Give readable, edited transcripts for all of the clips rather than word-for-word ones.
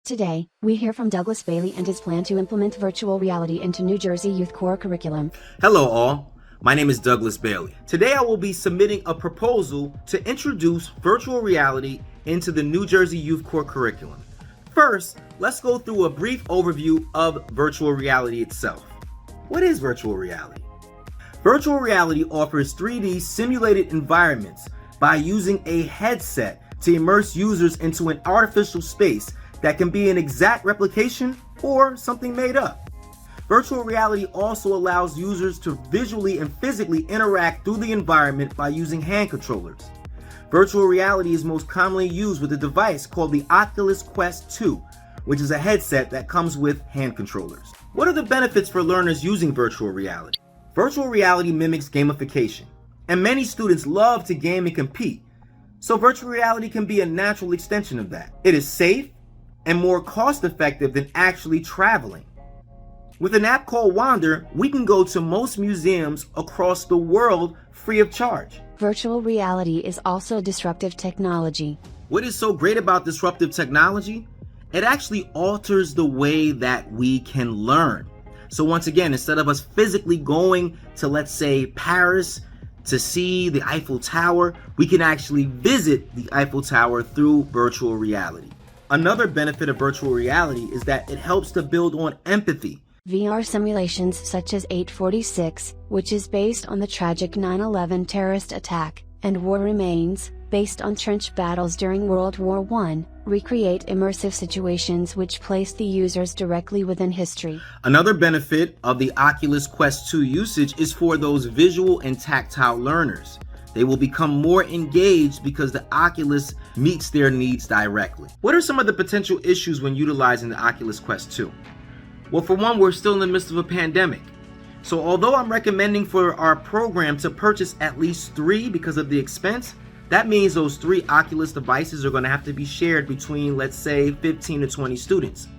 Today, we hear from Douglas Bailey and his plan to implement virtual reality into New Jersey Youth Corps curriculum. Hello all, my name is Douglas Bailey. Today I will be submitting a proposal to introduce virtual reality into the New Jersey Youth Corps curriculum. First, let's go through a brief overview of virtual reality itself. What is virtual reality? Virtual reality offers 3D simulated environments by using a headset to immerse users into an artificial space that can be an exact replication or something made up. Virtual reality also allows users to visually and physically interact through the environment by using hand controllers. Virtual reality is most commonly used with a device called the Oculus Quest 2, which is a headset that comes with hand controllers. What are the benefits for learners using virtual reality? Virtual reality mimics gamification, and many students love to game and compete, so virtual reality can be a natural extension of that. It is safe and more cost-effective than actually traveling. With an app called Wander, we can go to most museums across the world free of charge. Virtual reality is also disruptive technology. What is so great about disruptive technology? It actually alters the way that we can learn. So once again, instead of us physically going to, let's say, Paris to see the Eiffel Tower, we can actually visit the Eiffel Tower through virtual reality. Another benefit of virtual reality is that it helps to build on empathy. VR simulations such as 846, which is based on the tragic 9/11 terrorist attack, and War Remains, based on trench battles during World War I, recreate immersive situations which place the users directly within history. Another benefit of the Oculus Quest 2 usage is for those visual and tactile learners. They will become more engaged because the Oculus meets their needs directly. What are some of the potential issues when utilizing the Oculus Quest 2? Well, for one, we're still in the midst of a pandemic. So although I'm recommending for our program to purchase at least 3 because of the expense, that means those 3 Oculus devices are going to have to be shared between, let's say, 15 to 20 students.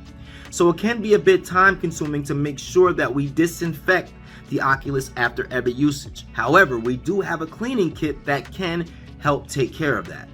So it can be a bit time consuming to make sure that we disinfect the Oculus after every usage. However, we do have a cleaning kit that can help take care of that.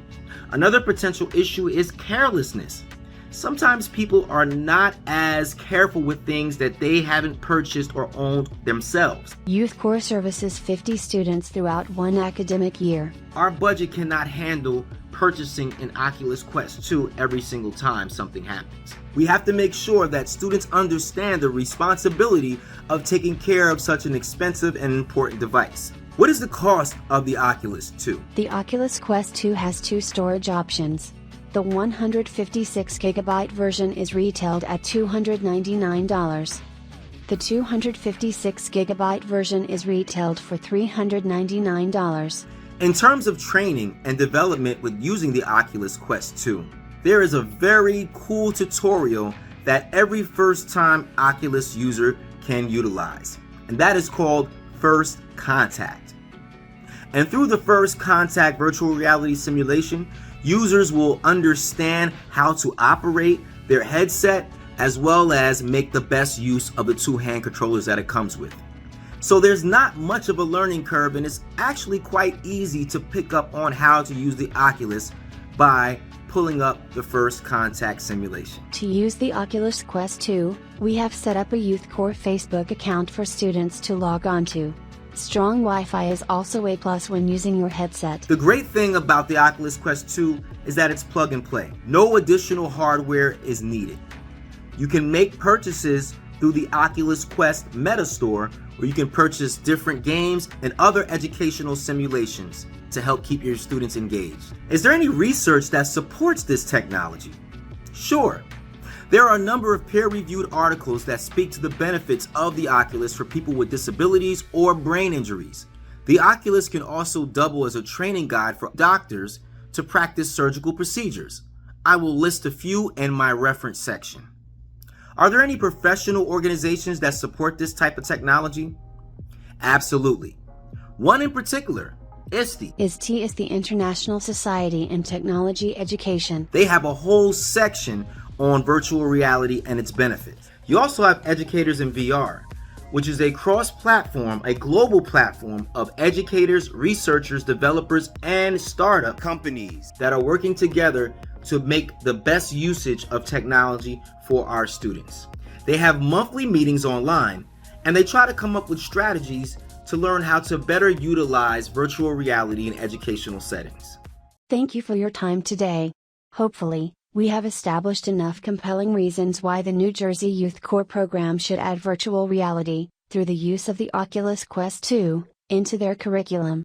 Another potential issue is carelessness. Sometimes people are not as careful with things that they haven't purchased or owned themselves. Youth Corps services 50 students throughout one academic year. Our budget cannot handle purchasing an Oculus Quest 2 every single time something happens. We have to make sure that students understand the responsibility of taking care of such an expensive and important device. What is the cost of the Oculus 2? The Oculus Quest 2 has 2 storage options. The 156GB version is retailed at $299. The 256GB version is retailed for $399. In terms of training and development with using the Oculus Quest 2, there is a very cool tutorial that every first-time Oculus user can utilize, and that is called First Contact. And through the First Contact virtual reality simulation, users will understand how to operate their headset as well as make the best use of the 2 hand controllers that it comes with. So there's not much of a learning curve, and it's actually quite easy to pick up on how to use the Oculus by pulling up the First Contact simulation. To use the Oculus Quest 2, we have set up a Youth Corps Facebook account for students to log on to. Strong Wi-Fi is also a plus when using your headset. The great thing about the Oculus Quest 2 is that it's plug and play. No additional hardware is needed. You can make purchases through the Oculus Quest Meta Store, where you can purchase different games and other educational simulations to help keep your students engaged. Is there any research that supports this technology? Sure. There are a number of peer-reviewed articles that speak to the benefits of the Oculus for people with disabilities or brain injuries. The Oculus can also double as a training guide for doctors to practice surgical procedures. I will list a few in my reference section. Are there any professional organizations that support this type of technology? Absolutely. One in particular, ISTE. ISTE is the International Society in Technology Education. They have a whole section on virtual reality and its benefits. You also have Educators in VR, which is a cross-platform, a global platform of educators, researchers, developers, and startup companies that are working together to make the best usage of technology for our students. They have monthly meetings online, and they try to come up with strategies to learn how to better utilize virtual reality in educational settings. Thank you for your time today. Hopefully, we have established enough compelling reasons why the New Jersey Youth Corps program should add virtual reality, through the use of the Oculus Quest 2, into their curriculum.